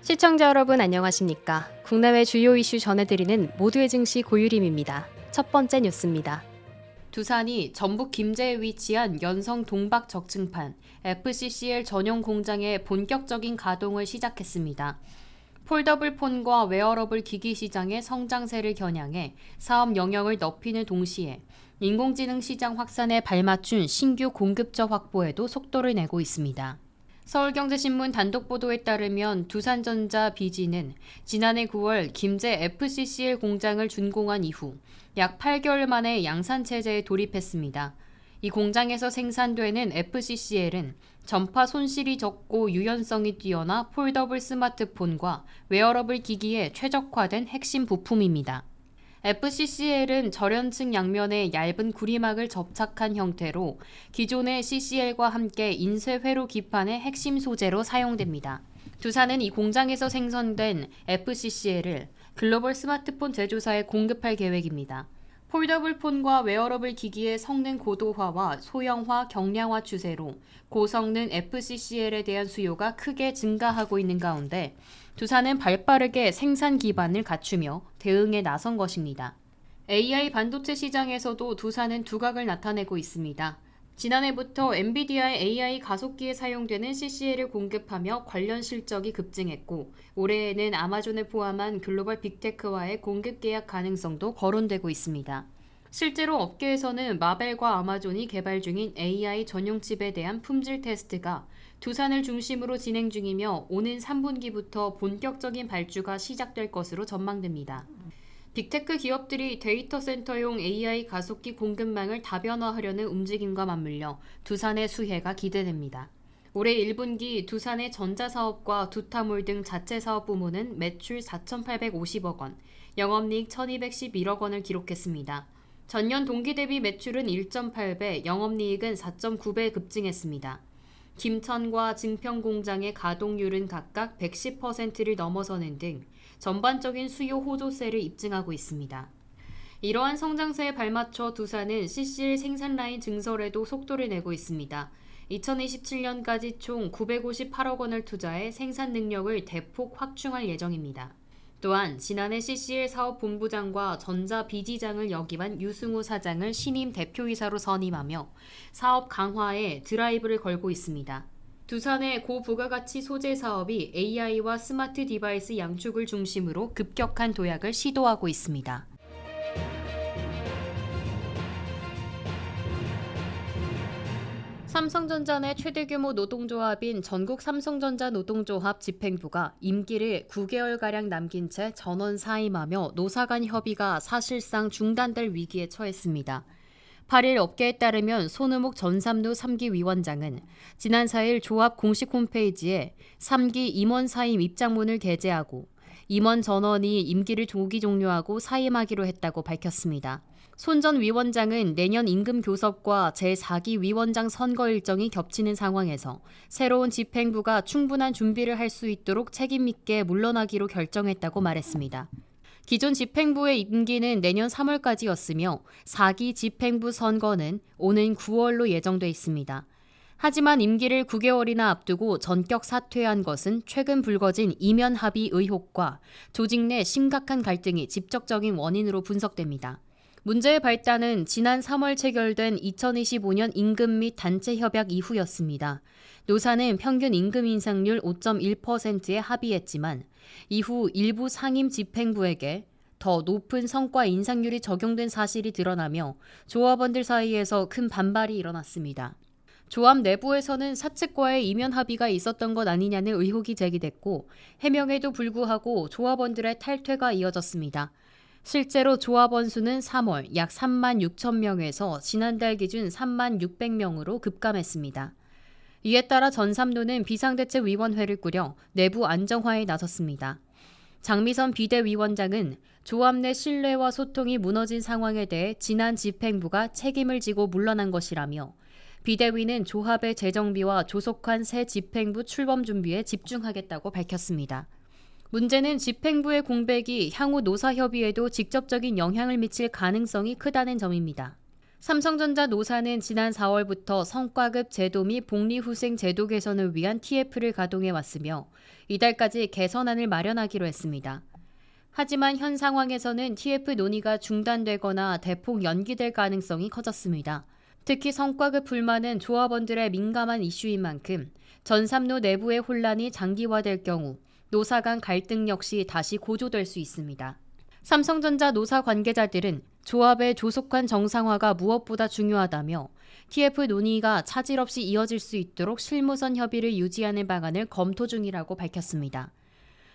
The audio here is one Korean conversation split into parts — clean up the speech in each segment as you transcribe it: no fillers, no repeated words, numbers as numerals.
시청자 여러분 안녕하십니까? 국내외 주요 이슈 전해드리는 모두의 증시 고유림입니다. 첫 번째 뉴스입니다. 두산이 전북 김제에 위치한 연성 동박 적층판 FCCL 전용 공장의 본격적인 가동을 시작했습니다. 폴더블 폰과 웨어러블 기기 시장의 성장세를 겨냥해 사업 영역을 넓히는 동시에 인공지능 시장 확산에 발맞춘 신규 공급처 확보에도 속도를 내고 있습니다. 서울경제신문 단독 보도에 따르면 두산전자 BG는 지난해 9월 김제 FCCL 공장을 준공한 이후 약 8개월 만에 양산체제에 돌입했습니다. 이 공장에서 생산되는 FCCL은 전파 손실이 적고 유연성이 뛰어나 폴더블 스마트폰과 웨어러블 기기에 최적화된 핵심 부품입니다. FCCL은 절연층 양면에 얇은 구리막을 접착한 형태로 기존의 CCL과 함께 인쇄 회로 기판의 핵심 소재로 사용됩니다. 두산은 이 공장에서 생산된 FCCL을 글로벌 스마트폰 제조사에 공급할 계획입니다. 폴더블 폰과 웨어러블 기기의 성능 고도화와 소형화, 경량화 추세로 고성능 FCCL에 대한 수요가 크게 증가하고 있는 가운데 두산은 발빠르게 생산 기반을 갖추며 대응에 나선 것입니다. AI 반도체 시장에서도 두산은 두각을 나타내고 있습니다. 지난해부터 엔비디아의 AI 가속기에 사용되는 CCL을 공급하며 관련 실적이 급증했고 올해에는 아마존을 포함한 글로벌 빅테크와의 공급 계약 가능성도 거론되고 있습니다. 실제로 업계에서는 마벨과 아마존이 개발 중인 AI 전용 칩에 대한 품질 테스트가 두산을 중심으로 진행 중이며 오는 3분기부터 본격적인 발주가 시작될 것으로 전망됩니다. 빅테크 기업들이 데이터 센터용 AI 가속기 공급망을 다변화하려는 움직임과 맞물려 두산의 수혜가 기대됩니다. 올해 1분기 두산의 전자사업과 두타몰 등 자체 사업 부문은 매출 4,850억 원, 영업이익 1,211억 원을 기록했습니다. 전년 동기 대비 매출은 1.8배, 영업이익은 4.9배 급증했습니다. 김천과 증평 공장의 가동률은 각각 110%를 넘어서는 등 전반적인 수요 호조세를 입증하고 있습니다. 이러한 성장세에 발맞춰 두산은 CCL 생산 라인 증설에도 속도를 내고 있습니다. 2027년까지 총 958억 원을 투자해 생산 능력을 대폭 확충할 예정입니다. 또한 지난해 CCL 사업본부장과 전자 BG장을 역임한 유승우 사장을 신임 대표이사로 선임하며 사업 강화에 드라이브를 걸고 있습니다. 두산의 고부가가치 소재 사업이 AI와 스마트 디바이스 양축을 중심으로 급격한 도약을 시도하고 있습니다. 삼성전자 내 최대 규모 노동조합인 전국 삼성전자 노동조합 집행부가 임기를 9개월가량 남긴 채 전원 사임하며 노사 간 협의가 사실상 중단될 위기에 처했습니다. 8일 업계에 따르면 손우목 전삼루 3기 위원장은 지난 4일 조합 공식 홈페이지에 3기 임원 사임 입장문을 게재하고 임원 전원이 임기를 조기 종료하고 사임하기로 했다고 밝혔습니다. 손 전 위원장은 내년 임금 교섭과 제4기 위원장 선거 일정이 겹치는 상황에서 새로운 집행부가 충분한 준비를 할 수 있도록 책임 있게 물러나기로 결정했다고 말했습니다. 기존 집행부의 임기는 내년 3월까지였으며 4기 집행부 선거는 오는 9월로 예정돼 있습니다. 하지만 임기를 9개월이나 앞두고 전격 사퇴한 것은 최근 불거진 이면 합의 의혹과 조직 내 심각한 갈등이 직접적인 원인으로 분석됩니다. 문제의 발단은 지난 3월 체결된 2025년 임금 및 단체 협약 이후였습니다. 노사는 평균 임금 인상률 5.1%에 합의했지만 이후 일부 상임 집행부에게 더 높은 성과 인상률이 적용된 사실이 드러나며 조합원들 사이에서 큰 반발이 일어났습니다. 조합 내부에서는 사측과의 이면 합의가 있었던 것 아니냐는 의혹이 제기됐고 해명에도 불구하고 조합원들의 탈퇴가 이어졌습니다. 실제로 조합원 수는 3월 약 3만 6천 명에서 지난달 기준 3만 600명으로 급감했습니다. 이에 따라 전삼루는 비상대책위원회를 꾸려 내부 안정화에 나섰습니다. 장미선 비대위원장은 조합 내 신뢰와 소통이 무너진 상황에 대해 지난 집행부가 책임을 지고 물러난 것이라며 비대위는 조합의 재정비와 조속한 새 집행부 출범 준비에 집중하겠다고 밝혔습니다. 문제는 집행부의 공백이 향후 노사 협의에도 직접적인 영향을 미칠 가능성이 크다는 점입니다. 삼성전자 노사는 지난 4월부터 성과급 제도 및 복리후생 제도 개선을 위한 TF를 가동해 왔으며 이달까지 개선안을 마련하기로 했습니다. 하지만 현 상황에서는 TF 논의가 중단되거나 대폭 연기될 가능성이 커졌습니다. 특히 성과급 불만은 조합원들의 민감한 이슈인 만큼 전삼로 내부의 혼란이 장기화될 경우 노사 간 갈등 역시 다시 고조될 수 있습니다. 삼성전자 노사 관계자들은 조합의 조속한 정상화가 무엇보다 중요하다며 TF 논의가 차질 없이 이어질 수 있도록 실무선 협의를 유지하는 방안을 검토 중이라고 밝혔습니다.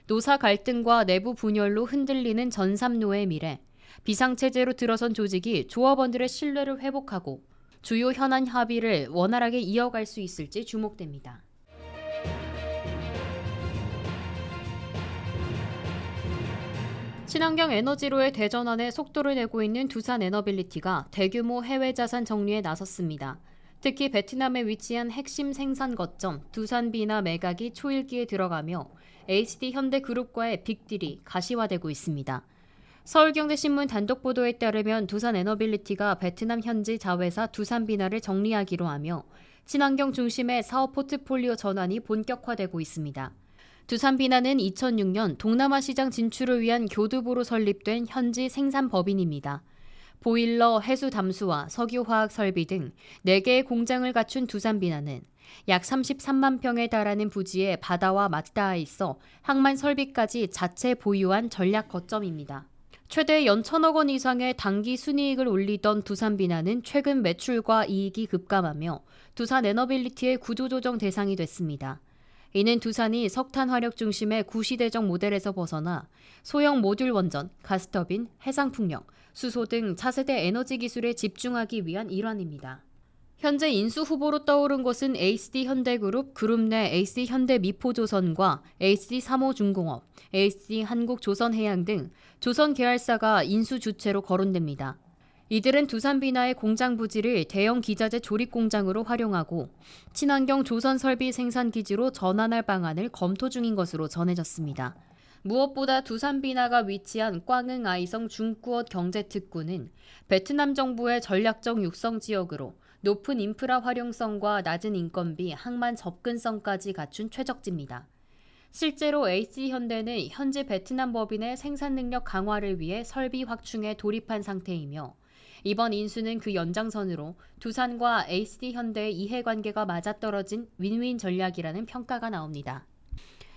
노사 갈등과 내부 분열로 흔들리는 전삼로의 미래, 비상체제로 들어선 조직이 조합원들의 신뢰를 회복하고 주요 현안 합의를 원활하게 이어갈 수 있을지 주목됩니다. 친환경 에너지로의 대전환에 속도를 내고 있는 두산 에너빌리티가 대규모 해외 자산 정리에 나섰습니다. 특히 베트남에 위치한 핵심 생산 거점 두산비나 매각이 초일기에 들어가며 HD현대그룹과의 빅딜이 가시화되고 있습니다. 서울경제신문 단독 보도에 따르면 두산 에너빌리티가 베트남 현지 자회사 두산비나를 정리하기로 하며 친환경 중심의 사업 포트폴리오 전환이 본격화되고 있습니다. 두산비나는 2006년 동남아 시장 진출을 위한 교두보로 설립된 현지 생산법인입니다. 보일러, 해수 담수화, 석유화학 설비 등 4개의 공장을 갖춘 두산비나는 약 33만 평에 달하는 부지에 바다와 맞닿아 있어 항만 설비까지 자체 보유한 전략 거점입니다. 최대 연 1,000억 원 이상의 단기 순이익을 올리던 두산비나는 최근 매출과 이익이 급감하며 두산 에너빌리티의 구조조정 대상이 됐습니다. 이는 두산이 석탄 화력 중심의 구시대적 모델에서 벗어나 소형 모듈 원전, 가스터빈, 해상풍력, 수소 등 차세대 에너지 기술에 집중하기 위한 일환입니다. 현재 인수 후보로 떠오른 곳은 HD현대그룹, 그룹 내 HD현대미포조선과 HD삼호중공업, HD한국조선해양 등 조선 계열사가 인수 주체로 거론됩니다. 이들은 두산비나의 공장 부지를 대형 기자재 조립 공장으로 활용하고 친환경 조선 설비 생산 기지로 전환할 방안을 검토 중인 것으로 전해졌습니다. 무엇보다 두산비나가 위치한 꽝흥 아이성 중꾸엇 경제특구는 베트남 정부의 전략적 육성 지역으로 높은 인프라 활용성과 낮은 인건비, 항만 접근성까지 갖춘 최적지입니다. 실제로 HD현대는 현지 베트남 법인의 생산 능력 강화를 위해 설비 확충에 돌입한 상태이며 이번 인수는 그 연장선으로 두산과 HD현대의 이해관계가 맞아떨어진 윈윈 전략이라는 평가가 나옵니다.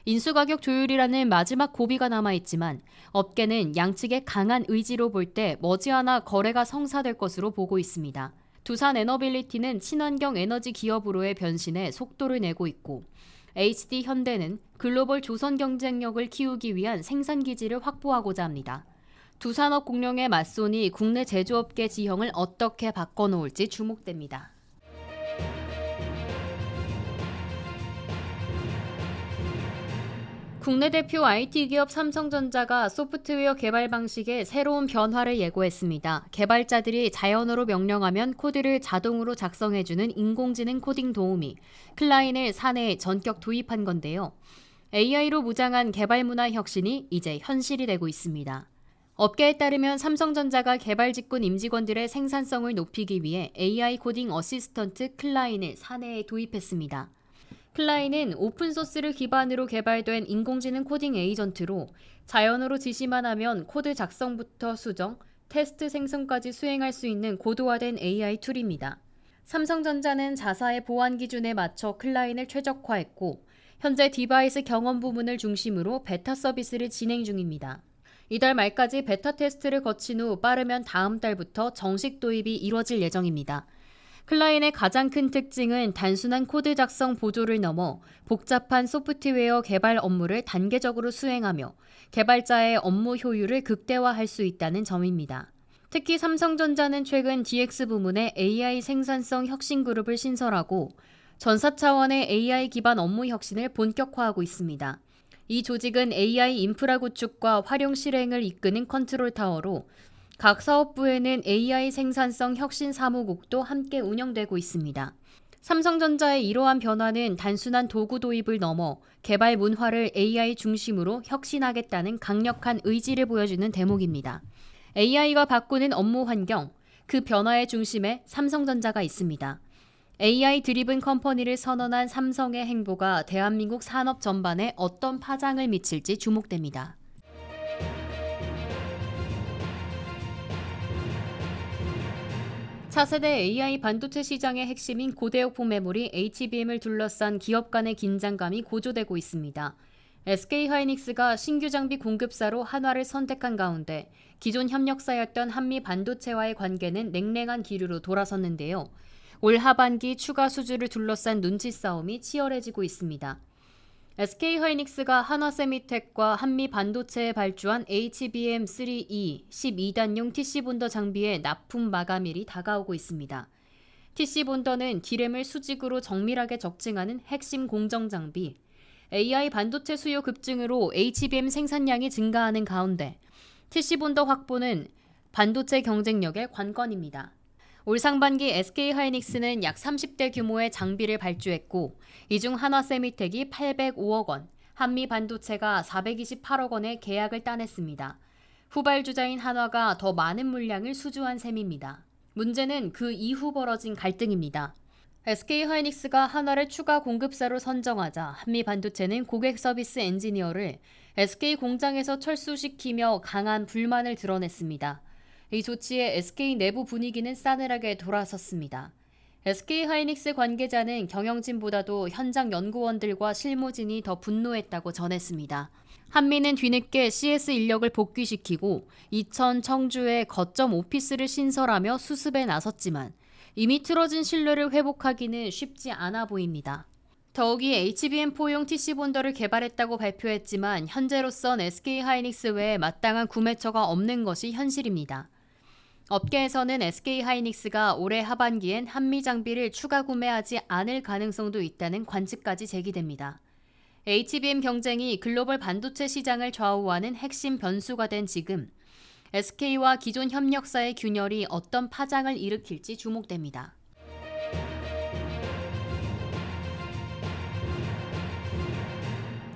인수가격 조율이라는 마지막 고비가 남아있지만 업계는 양측의 강한 의지로 볼 때 머지않아 거래가 성사될 것으로 보고 있습니다. 두산 에너빌리티는 친환경 에너지 기업으로의 변신에 속도를 내고 있고 HD현대는 글로벌 조선 경쟁력을 키우기 위한 생산기지를 확보하고자 합니다. 두 산업 공룡의 맞손이 국내 제조업계 지형을 어떻게 바꿔놓을지 주목됩니다. 국내 대표 IT 기업 삼성전자가 소프트웨어 개발 방식의 새로운 변화를 예고했습니다. 개발자들이 자연어로 명령하면 코드를 자동으로 작성해주는 인공지능 코딩 도우미 클라인을 사내에 전격 도입한 건데요. AI로 무장한 개발 문화 혁신이 이제 현실이 되고 있습니다. 업계에 따르면 삼성전자가 개발 직군 임직원들의 생산성을 높이기 위해 AI 코딩 어시스턴트 클라인을 사내에 도입했습니다. 클라인은 오픈소스를 기반으로 개발된 인공지능 코딩 에이전트로 자연어로 지시만 하면 코드 작성부터 수정, 테스트 생성까지 수행할 수 있는 고도화된 AI 툴입니다. 삼성전자는 자사의 보안 기준에 맞춰 클라인을 최적화했고 현재 디바이스 경험 부문을 중심으로 베타 서비스를 진행 중입니다. 이달 말까지 베타 테스트를 거친 후 빠르면 다음 달부터 정식 도입이 이뤄질 예정입니다. 클라인의 가장 큰 특징은 단순한 코드 작성 보조를 넘어 복잡한 소프트웨어 개발 업무를 단계적으로 수행하며 개발자의 업무 효율을 극대화할 수 있다는 점입니다. 특히 삼성전자는 최근 DX 부문에 AI 생산성 혁신 그룹을 신설하고 전사 차원의 AI 기반 업무 혁신을 본격화하고 있습니다. 이 조직은 AI 인프라 구축과 활용 실행을 이끄는 컨트롤 타워로 각 사업부에는 AI 생산성 혁신 사무국도 함께 운영되고 있습니다. 삼성전자의 이러한 변화는 단순한 도구 도입을 넘어 개발 문화를 AI 중심으로 혁신하겠다는 강력한 의지를 보여주는 대목입니다. AI가 바꾸는 업무 환경, 그 변화의 중심에 삼성전자가 있습니다. AI 드리븐 컴퍼니를 선언한 삼성의 행보가 대한민국 산업 전반에 어떤 파장을 미칠지 주목됩니다. 차세대 AI 반도체 시장의 핵심인 고대역폭 메모리 HBM을 둘러싼 기업 간의 긴장감이 고조되고 있습니다. SK하이닉스가 신규 장비 공급사로 한화를 선택한 가운데 기존 협력사였던 한미 반도체와의 관계는 냉랭한 기류로 돌아섰는데요. 올 하반기 추가 수주를 둘러싼 눈치 싸움이 치열해지고 있습니다. SK하이닉스가 한화세미텍과 한미반도체에 발주한 HBM3E 12단용 TC본더 장비의 납품 마감일이 다가오고 있습니다. TC본더는 D램을 수직으로 정밀하게 적층하는 핵심 공정 장비, AI 반도체 수요 급증으로 HBM 생산량이 증가하는 가운데 TC본더 확보는 반도체 경쟁력의 관건입니다. 올 상반기 SK하이닉스는 약 30대 규모의 장비를 발주했고 이 중 한화세미텍이 805억 원, 한미반도체가 428억 원의 계약을 따냈습니다. 후발주자인 한화가 더 많은 물량을 수주한 셈입니다. 문제는 그 이후 벌어진 갈등입니다. SK하이닉스가 한화를 추가 공급사로 선정하자 한미반도체는 고객 서비스 엔지니어를 SK 공장에서 철수시키며 강한 불만을 드러냈습니다. 이 조치에 SK 내부 분위기는 싸늘하게 돌아섰습니다. SK하이닉스 관계자는 경영진보다도 현장 연구원들과 실무진이 더 분노했다고 전했습니다. 한미는 뒤늦게 CS 인력을 복귀시키고 이천 청주에 거점 오피스를 신설하며 수습에 나섰지만 이미 틀어진 신뢰를 회복하기는 쉽지 않아 보입니다. 더욱이 HBM4용 TC본더를 개발했다고 발표했지만 현재로선 SK하이닉스 외에 마땅한 구매처가 없는 것이 현실입니다. 업계에서는 SK하이닉스가 올해 하반기엔 한미 장비를 추가 구매하지 않을 가능성도 있다는 관측까지 제기됩니다. HBM 경쟁이 글로벌 반도체 시장을 좌우하는 핵심 변수가 된 지금, SK와 기존 협력사의 균열이 어떤 파장을 일으킬지 주목됩니다.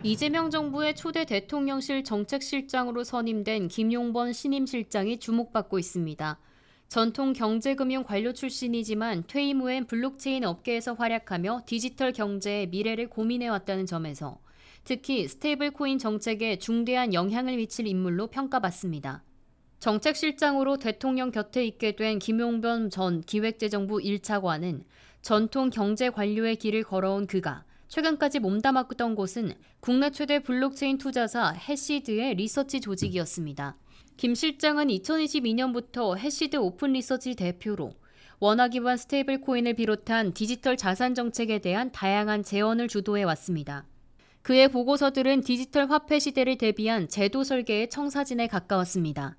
이재명 정부의 초대 대통령실 정책실장으로 선임된 김용번 신임 실장이 주목받고 있습니다. 전통 경제금융 관료 출신이지만 퇴임 후엔 블록체인 업계에서 활약하며 디지털 경제의 미래를 고민해왔다는 점에서 특히 스테이블코인 정책에 중대한 영향을 미칠 인물로 평가받습니다. 정책실장으로 대통령 곁에 있게 된 김용번 전 기획재정부 1차관은 전통 경제 관료의 길을 걸어온 그가 최근까지 몸담았던 곳은 국내 최대 블록체인 투자사 해시드의 리서치 조직이었습니다. 김 실장은 2022년부터 해시드 오픈 리서치 대표로 원화 기반 스테이블 코인을 비롯한 디지털 자산 정책에 대한 다양한 제언을 주도해 왔습니다. 그의 보고서들은 디지털 화폐 시대를 대비한 제도 설계의 청사진에 가까웠습니다.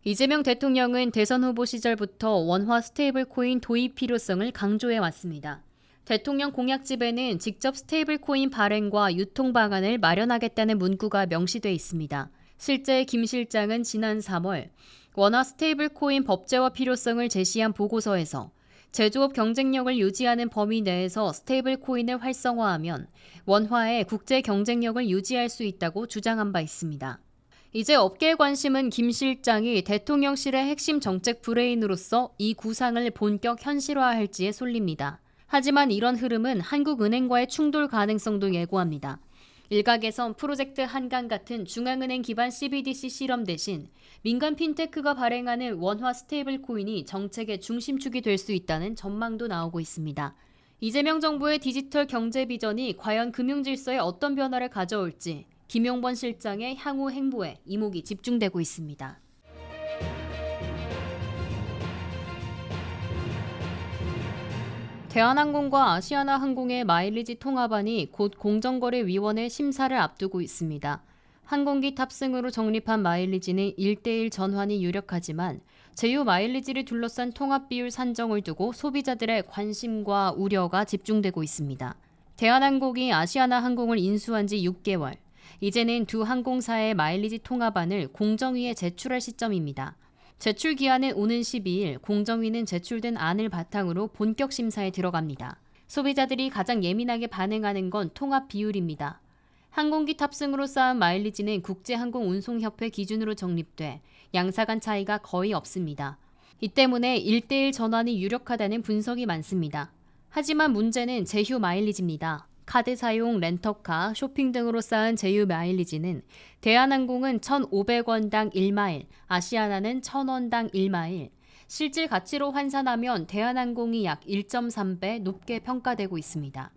이재명 대통령은 대선 후보 시절부터 원화 스테이블 코인 도입 필요성을 강조해 왔습니다. 대통령 공약집에는 직접 스테이블 코인 발행과 유통 방안을 마련하겠다는 문구가 명시돼 있습니다. 실제 김 실장은 지난 3월 원화 스테이블 코인 법제화 필요성을 제시한 보고서에서 제조업 경쟁력을 유지하는 범위 내에서 스테이블 코인을 활성화하면 원화의 국제 경쟁력을 유지할 수 있다고 주장한 바 있습니다. 이제 업계의 관심은 김 실장이 대통령실의 핵심 정책 브레인으로서 이 구상을 본격 현실화할지에 쏠립니다. 하지만 이런 흐름은 한국은행과의 충돌 가능성도 예고합니다. 일각에선 프로젝트 한강 같은 중앙은행 기반 CBDC 실험 대신 민간 핀테크가 발행하는 원화 스테이블 코인이 정책의 중심축이 될 수 있다는 전망도 나오고 있습니다. 이재명 정부의 디지털 경제 비전이 과연 금융 질서에 어떤 변화를 가져올지 김용번 실장의 향후 행보에 이목이 집중되고 있습니다. 대한항공과 아시아나항공의 마일리지 통합안이 곧 공정거래위원회 심사를 앞두고 있습니다. 항공기 탑승으로 적립한 마일리지는 1:1 전환이 유력하지만 제휴 마일리지를 둘러싼 통합 비율 산정을 두고 소비자들의 관심과 우려가 집중되고 있습니다. 대한항공이 아시아나항공을 인수한 지 6개월, 이제는 두 항공사의 마일리지 통합안을 공정위에 제출할 시점입니다. 제출 기한은 오는 12일, 공정위는 제출된 안을 바탕으로 본격 심사에 들어갑니다. 소비자들이 가장 예민하게 반응하는 건 통합 비율입니다. 항공기 탑승으로 쌓은 마일리지는 국제항공운송협회 기준으로 적립돼 양사 간 차이가 거의 없습니다. 이 때문에 1대1 전환이 유력하다는 분석이 많습니다. 하지만 문제는 제휴 마일리지입니다. 카드 사용, 렌터카, 쇼핑 등으로 쌓은 제휴 마일리지는 대한항공은 1,500원당 1마일, 아시아나는 1,000원당 1마일, 실질 가치로 환산하면 대한항공이 약 1.3배 높게 평가되고 있습니다.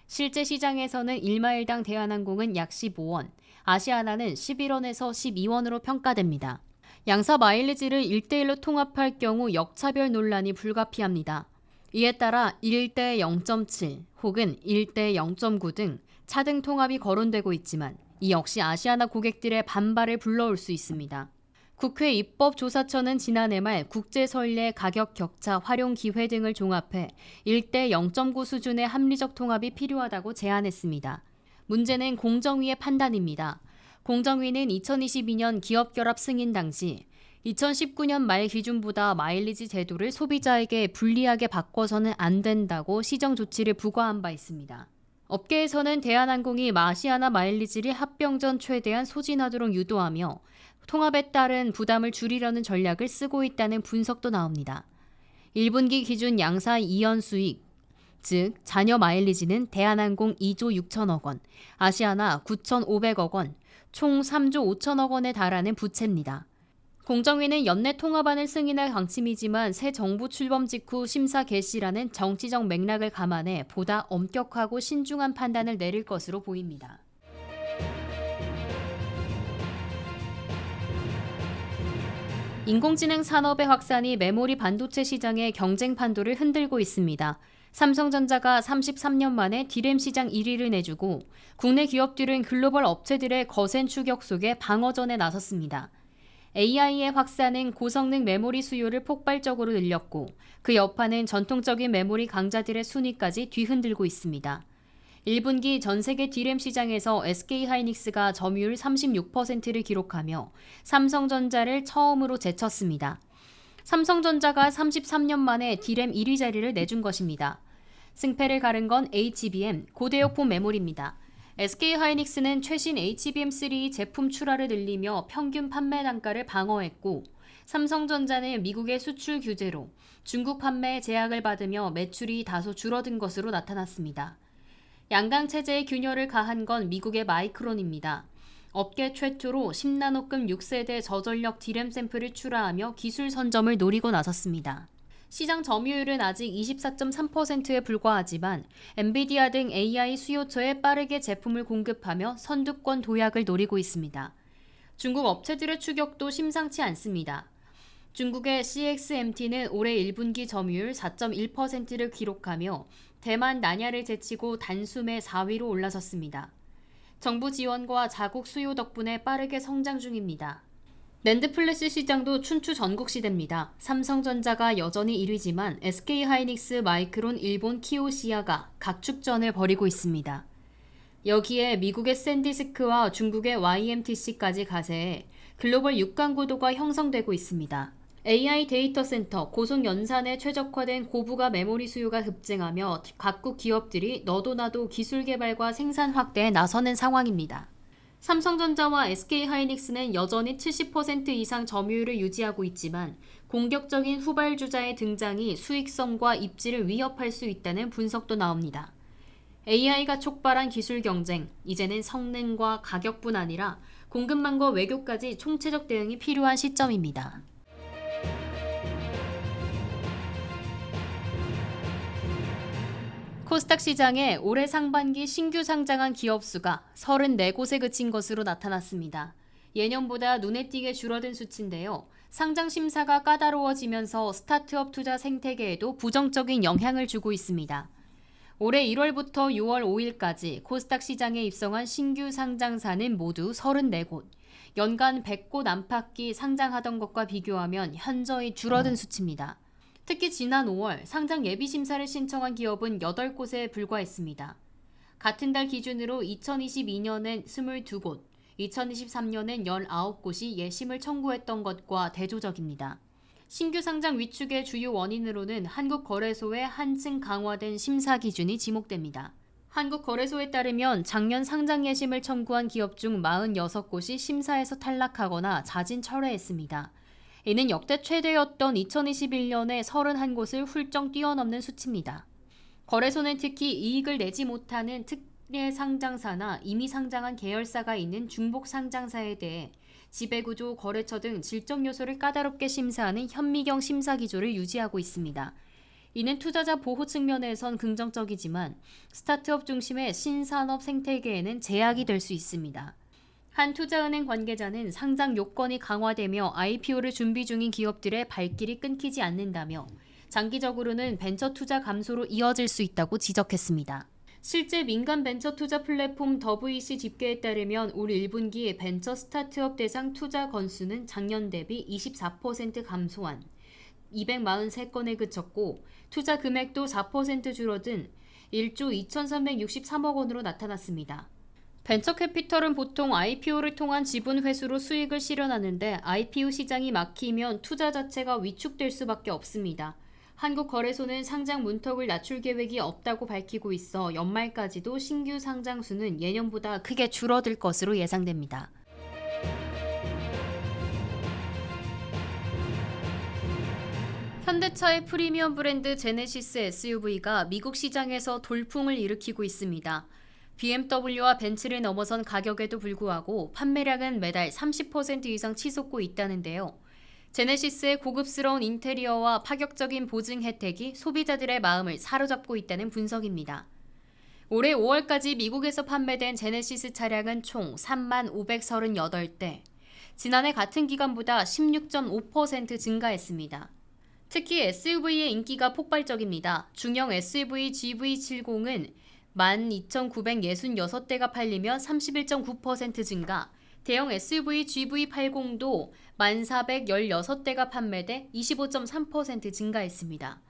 실제 시장에서는 1마일당 대한항공은 약 15원, 아시아나는 11원에서 12원으로 평가됩니다. 양사 마일리지를 1대1로 통합할 경우 역차별 논란이 불가피합니다. 이에 따라 1대 0.7 혹은 1대 0.9 등 차등 통합이 거론되고 있지만 이 역시 아시아나 고객들의 반발을 불러올 수 있습니다. 국회 입법조사처는 지난해 말 국제선례 가격 격차 활용 기회 등을 종합해 1대 0.9 수준의 합리적 통합이 필요하다고 제안했습니다. 문제는 공정위의 판단입니다. 공정위는 2022년 기업결합 승인 당시 2019년 말 기준보다 마일리지 제도를 소비자에게 불리하게 바꿔서는 안 된다고 시정 조치를 부과한 바 있습니다. 업계에서는 대한항공이 아시아나 마일리지를 합병 전 최대한 소진하도록 유도하며 통합에 따른 부담을 줄이려는 전략을 쓰고 있다는 분석도 나옵니다. 1분기 기준 양사 이연 수익, 즉 잔여 마일리지는 대한항공 2조 6천억 원, 아시아나 9,500억 원, 총 3조 5천억 원에 달하는 부채입니다. 공정위는 연내 통합안을 승인할 방침이지만 새 정부 출범 직후 심사 개시라는 정치적 맥락을 감안해 보다 엄격하고 신중한 판단을 내릴 것으로 보입니다. 인공지능 산업의 확산이 메모리 반도체 시장의 경쟁 판도를 흔들고 있습니다. 삼성전자가 33년 만에 D램 시장 1위를 내주고 국내 기업들은 글로벌 업체들의 거센 추격 속에 방어전에 나섰습니다. AI의 확산은 고성능 메모리 수요를 폭발적으로 늘렸고 그 여파는 전통적인 메모리 강자들의 순위까지 뒤흔들고 있습니다. 1분기 전 세계 D램 시장에서 SK하이닉스가 점유율 36%를 기록하며 삼성전자를 처음으로 제쳤습니다. 삼성전자가 33년 만에 D램 1위 자리를 내준 것입니다. 승패를 가른 건 HBM, 고대역폭 메모리입니다. SK하이닉스는 최신 HBM3 제품 출하를 늘리며 평균 판매 단가를 방어했고 삼성전자는 미국의 수출 규제로 중국 판매 제약을 받으며 매출이 다소 줄어든 것으로 나타났습니다. 양강 체제의 균열을 가한 건 미국의 마이크론입니다. 업계 최초로 10나노급 6세대 저전력 D램 샘플을 출하하며 기술 선점을 노리고 나섰습니다. 시장 점유율은 아직 24.3%에 불과하지만 엔비디아 등 AI 수요처에 빠르게 제품을 공급하며 선두권 도약을 노리고 있습니다. 중국 업체들의 추격도 심상치 않습니다. 중국의 CXMT는 올해 1분기 점유율 4.1%를 기록하며 대만 난야를 제치고 단숨에 4위로 올라섰습니다. 정부 지원과 자국 수요 덕분에 빠르게 성장 중입니다. 낸드 플래시 시장도 춘추 전국시대입니다. 삼성전자가 여전히 1위지만 SK하이닉스, 마이크론, 일본 키오시아가 각축전을 벌이고 있습니다. 여기에 미국의 샌디스크와 중국의 YMTC까지 가세해 글로벌 6강 구도가 형성되고 있습니다. AI 데이터 센터, 고속 연산에 최적화된 고부가 메모리 수요가 급증하며 각국 기업들이 너도 나도 기술 개발과 생산 확대에 나서는 상황입니다. 삼성전자와 SK하이닉스는 여전히 70% 이상 점유율을 유지하고 있지만 공격적인 후발주자의 등장이 수익성과 입지를 위협할 수 있다는 분석도 나옵니다. AI가 촉발한 기술 경쟁, 이제는 성능과 가격뿐 아니라 공급망과 외교까지 총체적 대응이 필요한 시점입니다. 코스닥 시장에 올해 상반기 신규 상장한 기업 수가 34곳에 그친 것으로 나타났습니다. 예년보다 눈에 띄게 줄어든 수치인데요. 상장 심사가 까다로워지면서 스타트업 투자 생태계에도 부정적인 영향을 주고 있습니다. 올해 1월부터 6월 5일까지 코스닥 시장에 입성한 신규 상장사는 모두 34곳. 연간 100곳 안팎이 상장하던 것과 비교하면 현저히 줄어든 수치입니다. 특히 지난 5월 상장 예비 심사를 신청한 기업은 8곳에 불과했습니다. 같은 달 기준으로 2022년엔 22곳, 2023년엔 19곳이 예심을 청구했던 것과 대조적입니다. 신규 상장 위축의 주요 원인으로는 한국거래소의 한층 강화된 심사 기준이 지목됩니다. 한국거래소에 따르면 작년 상장 예심을 청구한 기업 중 46곳이 심사에서 탈락하거나 자진 철회했습니다. 이는 역대 최대였던 2021년에 31곳을 훌쩍 뛰어넘는 수치입니다. 거래소는 특히 이익을 내지 못하는 특례 상장사나 이미 상장한 계열사가 있는 중복 상장사에 대해 지배구조, 거래처 등 질적 요소를 까다롭게 심사하는 현미경 심사 기조를 유지하고 있습니다. 이는 투자자 보호 측면에선 긍정적이지만 스타트업 중심의 신산업 생태계에는 제약이 될 수 있습니다. 한 투자은행 관계자는 상장 요건이 강화되며 IPO를 준비 중인 기업들의 발길이 끊기지 않는다며 장기적으로는 벤처 투자 감소로 이어질 수 있다고 지적했습니다. 실제 민간 벤처 투자 플랫폼 WEC 집계에 따르면 올 1분기 벤처 스타트업 대상 투자 건수는 작년 대비 24% 감소한 243건에 그쳤고 투자 금액도 4% 줄어든 1조 2,363억 원으로 나타났습니다. 벤처 캐피털은 보통 IPO를 통한 지분 회수로 수익을 실현하는데 IPO 시장이 막히면 투자 자체가 위축될 수밖에 없습니다. 한국거래소는 상장 문턱을 낮출 계획이 없다고 밝히고 있어 연말까지도 신규 상장 수는 예년보다 크게 줄어들 것으로 예상됩니다. 현대차의 프리미엄 브랜드 제네시스 SUV가 미국 시장에서 돌풍을 일으키고 있습니다. BMW와 벤츠를 넘어선 가격에도 불구하고 판매량은 매달 30% 이상 치솟고 있다는데요. 제네시스의 고급스러운 인테리어와 파격적인 보증 혜택이 소비자들의 마음을 사로잡고 있다는 분석입니다. 올해 5월까지 미국에서 판매된 제네시스 차량은 총 3538대, 지난해 같은 기간보다 16.5% 증가했습니다. 특히 SUV의 인기가 폭발적입니다. 중형 SUV GV70은 12,966대가 팔리며 31.9% 증가, 대형 SUV GV80도 1,416대가 판매돼 25.3% 증가했습니다.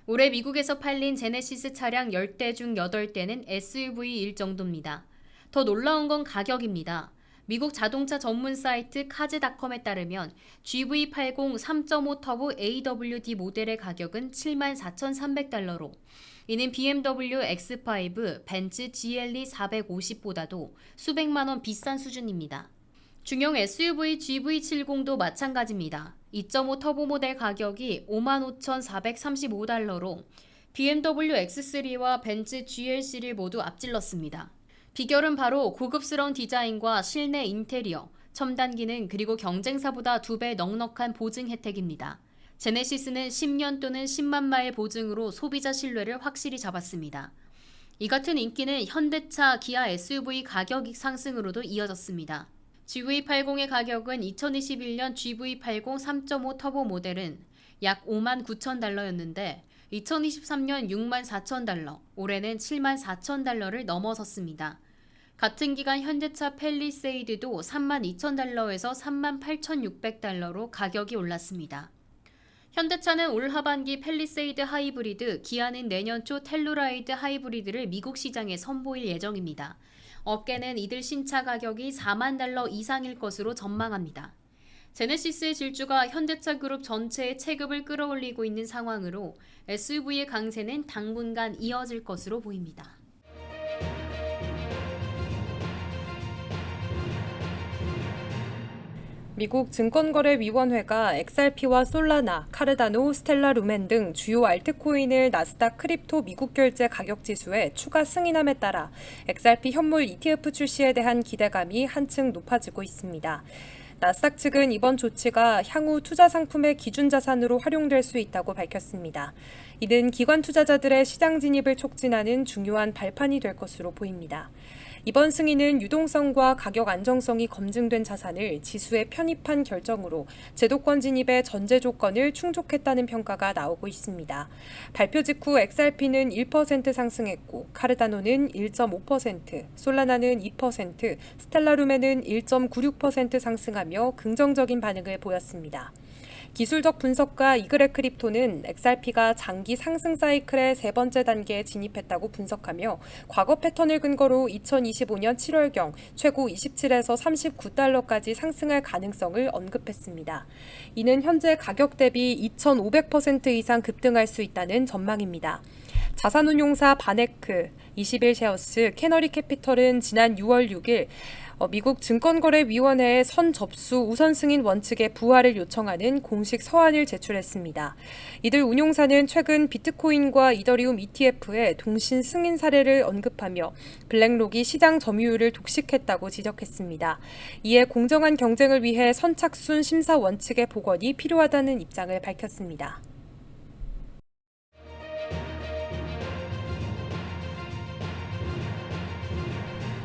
올해 미국에서 팔린 제네시스 차량 10대 중 8대는 SUV일 정도입니다. 더 놀라운 건 가격입니다. 미국 자동차 전문 사이트 카즈닷컴에 따르면 GV80 3.5 터보 AWD 모델의 가격은 74,300달러로 이는 BMW X5, 벤츠 GLE 450보다도 수백만 원 비싼 수준입니다. 중형 SUV GV70도 마찬가지입니다. 2.5 터보 모델 가격이 55,435달러로 BMW X3와 벤츠 GLC를 모두 앞질렀습니다. 비결은 바로 고급스러운 디자인과 실내 인테리어, 첨단 기능 그리고 경쟁사보다 2배 넉넉한 보증 혜택입니다. 제네시스는 10년 또는 10만 마일 보증으로 소비자 신뢰를 확실히 잡았습니다. 이 같은 인기는 현대차, 기아 SUV 가격 상승으로도 이어졌습니다. GV80의 가격은 2021년 GV80 3.5 터보 모델은 약 59,000달러였는데 2023년 64,000달러, 올해는 74,000달러를 넘어섰습니다. 같은 기간 현대차 팰리세이드도 32,000달러에서 38,600달러로 가격이 올랐습니다. 현대차는 올 하반기 팰리세이드 하이브리드, 기아는 내년 초 텔루라이드 하이브리드를 미국 시장에 선보일 예정입니다. 업계는 이들 신차 가격이 4만 달러 이상일 것으로 전망합니다. 제네시스의 질주가 현대차 그룹 전체의 체급을 끌어올리고 있는 상황으로 SUV의 강세는 당분간 이어질 것으로 보입니다. 미국 증권거래위원회가 XRP와 솔라나, 카르다노, 스텔라 루멘 등 주요 알트코인을 나스닥 크립토 미국 결제 가격 지수에 추가 승인함에 따라 XRP 현물 ETF 출시에 대한 기대감이 한층 높아지고 있습니다. 나스닥 측은 이번 조치가 향후 투자 상품의 기준 자산으로 활용될 수 있다고 밝혔습니다. 이는 기관 투자자들의 시장 진입을 촉진하는 중요한 발판이 될 것으로 보입니다. 이번 승인은 유동성과 가격 안정성이 검증된 자산을 지수에 편입한 결정으로 제도권 진입의 전제 조건을 충족했다는 평가가 나오고 있습니다. 발표 직후 XRP는 1% 상승했고 카르다노는 1.5%, 솔라나는 2%, 스텔라룸에는 1.96% 상승하며 긍정적인 반응을 보였습니다. 기술적 분석가 이그렉 크립토는 XRP가 장기 상승 사이클의 세 번째 단계에 진입했다고 분석하며 과거 패턴을 근거로 2025년 7월경 최고 27에서 39달러까지 상승할 가능성을 언급했습니다. 이는 현재 가격 대비 2,500% 이상 급등할 수 있다는 전망입니다. 자산운용사 바네크, 21쉐어스, 캐너리 캐피털은 지난 6월 6일 미국 증권거래위원회에 선 접수 우선 승인 원칙의 부활을 요청하는 공식 서한을 제출했습니다. 이들 운용사는 최근 비트코인과 이더리움 ETF의 동신 승인 사례를 언급하며 블랙록이 시장 점유율을 독식했다고 지적했습니다. 이에 공정한 경쟁을 위해 선착순 심사 원칙의 복원이 필요하다는 입장을 밝혔습니다.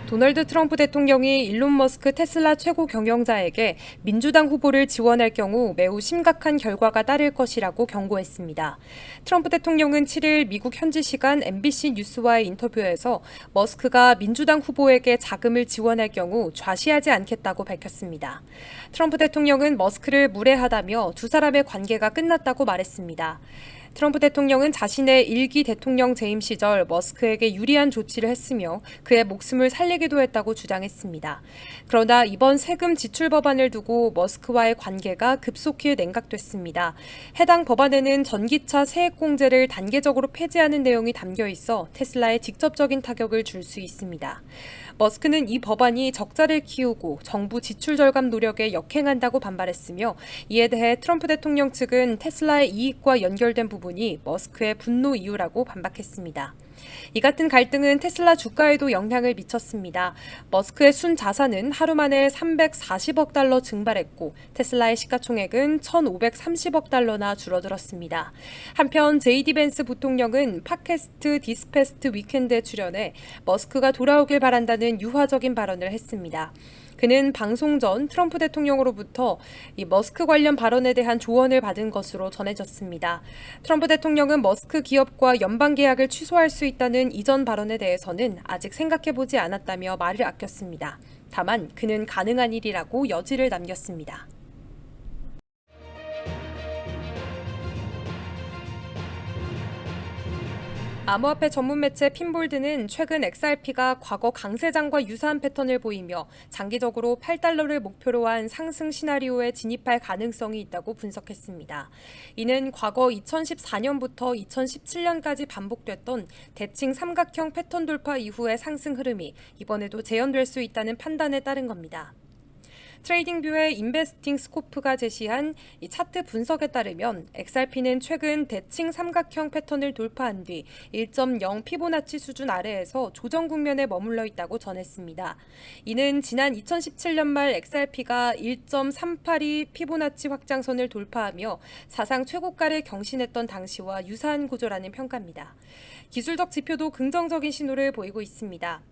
도널드 트럼프 대통령이 일론 머스크 테슬라 최고 경영자에게 민주당 후보를 지원할 경우 매우 심각한 결과가 따를 것이라고 경고했습니다. 트럼프 대통령은 7일 미국 현지 시간 MBC 뉴스와의 인터뷰에서 머스크가 민주당 후보에게 자금을 지원할 경우 좌시하지 않겠다고 밝혔습니다. 트럼프 대통령은 머스크를 무례하다며 두 사람의 관계가 끝났다고 말했습니다. 트럼프 대통령은 자신의 1기 대통령 재임 시절 머스크에게 유리한 조치를 했으며 그의 목숨을 살리기도 했다고 주장했습니다. 그러나 이번 세금 지출 법안을 두고 머스크와의 관계가 급속히 냉각됐습니다. 해당 법안에는 전기차 세액공제를 단계적으로 폐지하는 내용이 담겨 있어 테슬라에 직접적인 타격을 줄 수 있습니다. 머스크는 이 법안이 적자를 키우고 정부 지출 절감 노력에 역행한다고 반발했으며 이에 대해 트럼프 대통령 측은 테슬라의 이익과 연결된 부분이 머스크의 분노 이유라고 반박했습니다. 이 같은 갈등은 테슬라 주가에도 영향을 미쳤습니다. 머스크의 순 자산은 하루 만에 340억 달러 증발했고 테슬라의 시가총액은 1,530억 달러나 줄어들었습니다. 한편 JD 벤스 부통령은 팟캐스트 디스패스트 위켄드에 출연해 머스크가 돌아오길 바란다는 유화적인 발언을 했습니다. 그는 방송 전 트럼프 대통령으로부터 이 머스크 관련 발언에 대한 조언을 받은 것으로 전해졌습니다. 트럼프 대통령은 머스크 기업과 연방 계약을 취소할 수 있다는 이전 발언에 대해서는 아직 생각해보지 않았다며 말을 아꼈습니다. 다만 그는 가능한 일이라고 여지를 남겼습니다. 암호화폐 전문 매체 핀볼드는 최근 XRP가 과거 강세장과 유사한 패턴을 보이며 장기적으로 8달러를 목표로 한 상승 시나리오에 진입할 가능성이 있다고 분석했습니다. 이는 과거 2014년부터 2017년까지 반복됐던 대칭 삼각형 패턴 돌파 이후의 상승 흐름이 이번에도 재현될 수 있다는 판단에 따른 겁니다. 트레이딩뷰의 인베스팅 스코프가 제시한 이 차트 분석에 따르면 XRP는 최근 대칭 삼각형 패턴을 돌파한 뒤 1.0 피보나치 수준 아래에서 조정 국면에 머물러 있다고 전했습니다. 이는 지난 2017년 말 XRP가 1.382 피보나치 확장선을 돌파하며 사상 최고가를 경신했던 당시와 유사한 구조라는 평가입니다. 기술적 지표도 긍정적인 신호를 보이고 있습니다.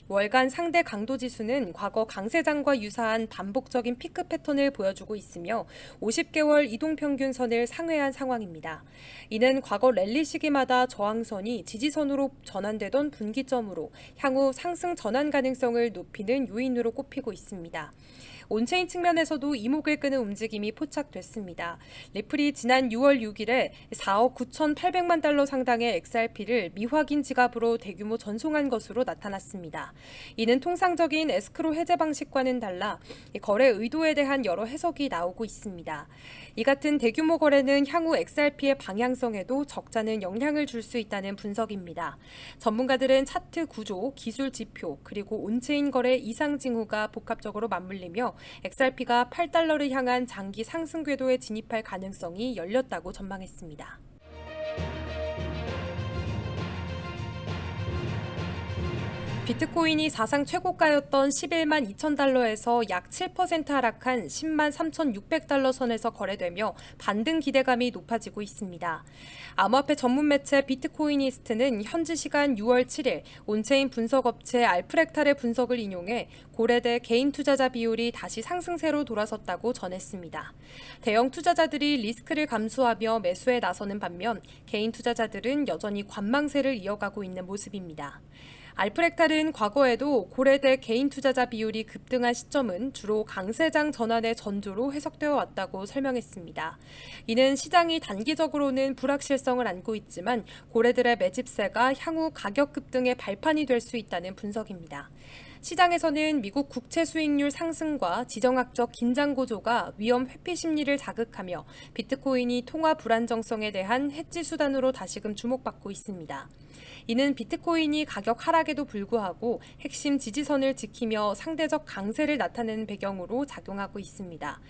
월간 상대 강도 지수는 과거 강세장과 유사한 반복적인 피크 패턴을 보여주고 있으며 50개월 이동평균선을 상회한 상황입니다. 이는 과거 랠리 시기마다 저항선이 지지선으로 전환되던 분기점으로 향후 상승 전환 가능성을 높이는 요인으로 꼽히고 있습니다. 온체인 측면에서도 이목을 끄는 움직임이 포착됐습니다. 리플이 지난 6월 6일에 4억 9,800만 달러 상당의 XRP를 미확인 지갑으로 대규모 전송한 것으로 나타났습니다. 이는 통상적인 에스크로 해제 방식과는 달라 거래 의도에 대한 여러 해석이 나오고 있습니다. 이 같은 대규모 거래는 향후 XRP의 방향성에도 적잖은 영향을 줄 수 있다는 분석입니다. 전문가들은 차트 구조, 기술 지표, 그리고 온체인 거래 이상 징후가 복합적으로 맞물리며 XRP가 8달러를 향한 장기 상승 궤도에 진입할 가능성이 열렸다고 전망했습니다. 비트코인이 사상 최고가였던 11만 2천 달러에서 약 7% 하락한 10만 3,600달러 선에서 거래되며 반등 기대감이 높아지고 있습니다. 암호화폐 전문 매체 비트코이니스트는 현지 시간 6월 7일 온체인 분석업체 알프렉탈의 분석을 인용해 고래대 개인 투자자 비율이 다시 상승세로 돌아섰다고 전했습니다. 대형 투자자들이 리스크를 감수하며 매수에 나서는 반면 개인 투자자들은 여전히 관망세를 이어가고 있는 모습입니다. 알프렉탈은 과거에도 고래대 개인 투자자 비율이 급등한 시점은 주로 강세장 전환의 전조로 해석되어 왔다고 설명했습니다. 이는 시장이 단기적으로는 불확실성을 안고 있지만 고래들의 매집세가 향후 가격 급등의 발판이 될 수 있다는 분석입니다. 시장에서는 미국 국채 수익률 상승과 지정학적 긴장 고조가 위험 회피 심리를 자극하며 비트코인이 통화 불안정성에 대한 해지 수단으로 다시금 주목받고 있습니다. 이는 비트코인이 가격 하락에도 불구하고 핵심 지지선을 지키며 상대적 강세를 나타내는 배경으로 작용하고 있습니다.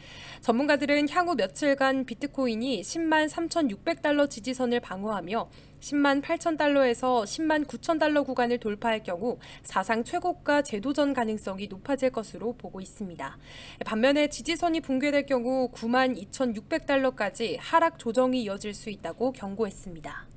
전문가들은 향후 며칠간 비트코인이 10만 3,600달러 지지선을 방어하며 10만 8천 달러에서 10만 9천 달러 구간을 돌파할 경우 사상 최고가 재도전 가능성이 높아질 것으로 보고 있습니다. 반면에 지지선이 붕괴될 경우 9만 2,600달러까지 하락 조정이 이어질 수 있다고 경고했습니다.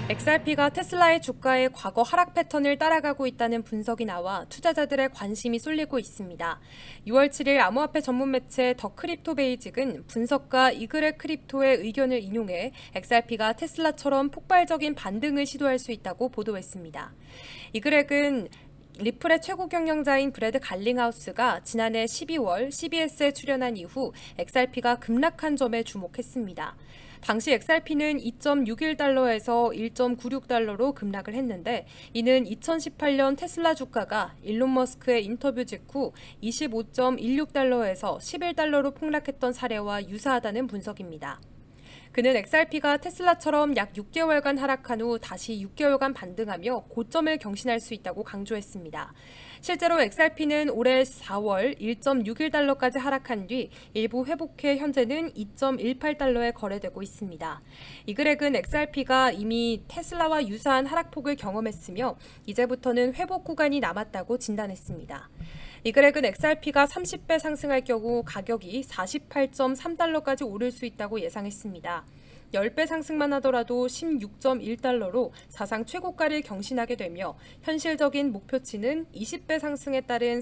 XRP가 테슬라의 주가의 과거 하락 패턴을 따라가고 있다는 분석이 나와 투자자들의 관심이 쏠리고 있습니다. 6월 7일 암호화폐 전문 매체 더 크립토 베이직은 분석가 이그렉 크립토의 의견을 인용해 XRP가 테슬라처럼 폭발적인 반등을 시도할 수 있다고 보도했습니다. 이그렉은 리플의 최고 경영자인 브래드 갈링하우스가 지난해 12월 CBS에 출연한 이후 XRP가 급락한 점에 주목했습니다. 당시 XRP는 2.61달러에서 1.96달러로 급락을 했는데 이는 2018년 테슬라 주가가 일론 머스크의 인터뷰 직후 25.16달러에서 11달러로 폭락했던 사례와 유사하다는 분석입니다. 그는 XRP가 테슬라처럼 약 6개월간 하락한 후 다시 6개월간 반등하며 고점을 경신할 수 있다고 강조했습니다. 실제로 XRP는 올해 4월 1.61달러까지 하락한 뒤 일부 회복해 현재는 2.18달러에 거래되고 있습니다. 이그렉은 XRP가 이미 테슬라와 유사한 하락폭을 경험했으며 이제부터는 회복 구간이 남았다고 진단했습니다. 이그렉은 XRP가 30배 상승할 경우 가격이 48.3달러까지 오를 수 있다고 예상했습니다. 10배 상승만 하더라도 16.1달러로 사상 최고가를 경신하게 되며 현실적인 목표치는 20배 상승에 따른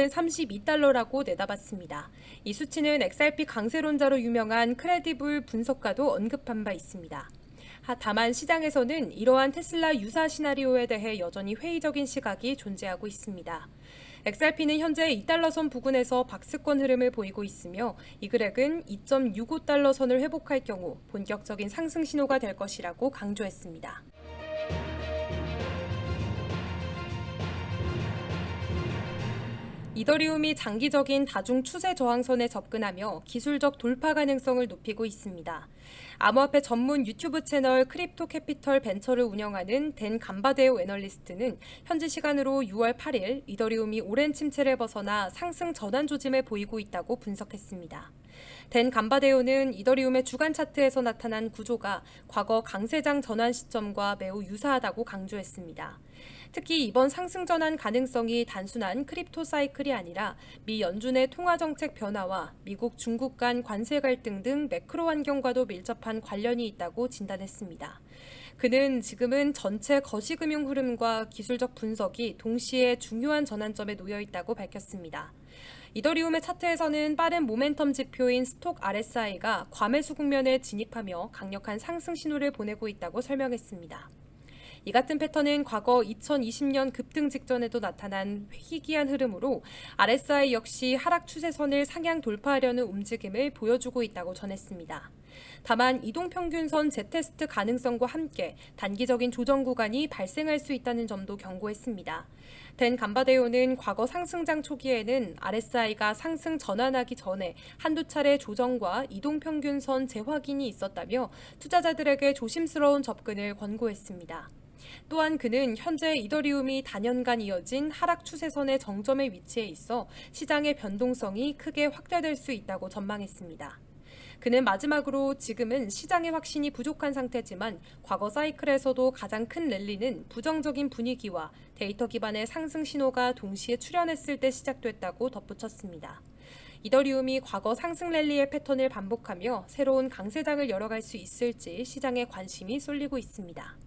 32달러라고 내다봤습니다. 이 수치는 XRP 강세론자로 유명한 크레디블 분석가도 언급한 바 있습니다. 다만 시장에서는 이러한 테슬라 유사 시나리오에 대해 여전히 회의적인 시각이 존재하고 있습니다. XRP는 현재 2달러 선 부근에서 박스권 흐름을 보이고 있으며 이그렉은 2.65달러 선을 회복할 경우 본격적인 상승 신호가 될 것이라고 강조했습니다. 이더리움이 장기적인 다중 추세 저항선에 접근하며 기술적 돌파 가능성을 높이고 있습니다. 암호화폐 전문 유튜브 채널 크립토 캐피털 벤처를 운영하는 댄 감바데오 애널리스트는 현지 시간으로 6월 8일 이더리움이 오랜 침체를 벗어나 상승 전환 조짐을 보이고 있다고 분석했습니다. 댄 감바데오는 이더리움의 주간 차트에서 나타난 구조가 과거 강세장 전환 시점과 매우 유사하다고 강조했습니다. 특히 이번 상승 전환 가능성이 단순한 크립토 사이클이 아니라 미 연준의 통화 정책 변화와 미국, 중국 간 관세 갈등 등 매크로 환경과도 밀접한 관련이 있다고 진단했습니다. 그는 지금은 전체 거시금융 흐름과 기술적 분석이 동시에 중요한 전환점에 놓여 있다고 밝혔습니다. 이더리움의 차트에서는 빠른 모멘텀 지표인 스톡 RSI가 과매수 국면에 진입하며 강력한 상승 신호를 보내고 있다고 설명했습니다. 이 같은 패턴은 과거 2020년 급등 직전에도 나타난 희귀한 흐름으로 RSI 역시 하락 추세선을 상향 돌파하려는 움직임을 보여주고 있다고 전했습니다. 다만 이동평균선 재테스트 가능성과 함께 단기적인 조정 구간이 발생할 수 있다는 점도 경고했습니다. 댄 감바데오는 과거 상승장 초기에는 RSI가 상승 전환하기 전에 한두 차례 조정과 이동평균선 재확인이 있었다며 투자자들에게 조심스러운 접근을 권고했습니다. 또한 그는 현재 이더리움이 단연간 이어진 하락 추세선의 정점에 위치해 있어 시장의 변동성이 크게 확대될 수 있다고 전망했습니다. 그는 마지막으로 지금은 시장의 확신이 부족한 상태지만 과거 사이클에서도 가장 큰 랠리는 부정적인 분위기와 데이터 기반의 상승 신호가 동시에 출현했을 때 시작됐다고 덧붙였습니다. 이더리움이 과거 상승 랠리의 패턴을 반복하며 새로운 강세장을 열어갈 수 있을지 시장에 관심이 쏠리고 있습니다.